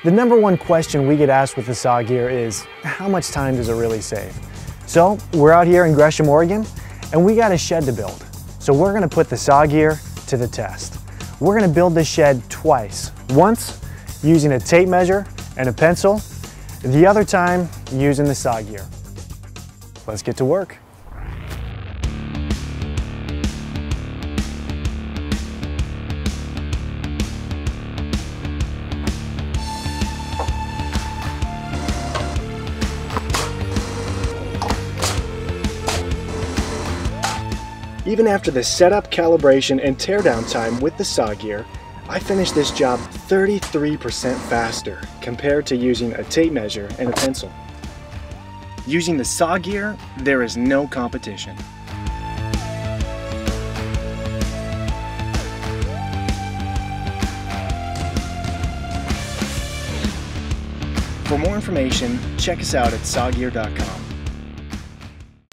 The number one question we get asked with the SawGear is, how much time does it really save? So we're out here in Gresham, Oregon, and we got a shed to build. So we're gonna put the SawGear to the test. We're gonna build this shed twice. Once using a tape measure and a pencil, the other time using the SawGear. Let's get to work. Even after the setup, calibration, and teardown time with the SawGear, I finished this job 33% faster compared to using a tape measure and a pencil. Using the SawGear, there is no competition. For more information, check us out at SawGear.com.